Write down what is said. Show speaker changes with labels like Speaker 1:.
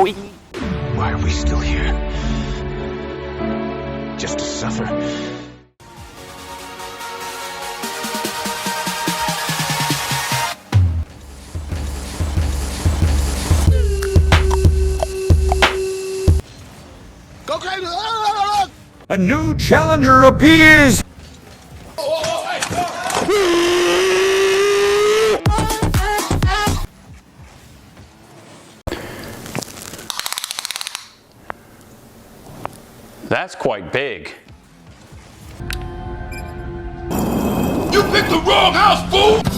Speaker 1: boy.
Speaker 2: Why are we still here? Just to suffer? Go crazy!
Speaker 3: A new challenger appears!
Speaker 1: That's quite big.
Speaker 2: You picked the wrong house, fool!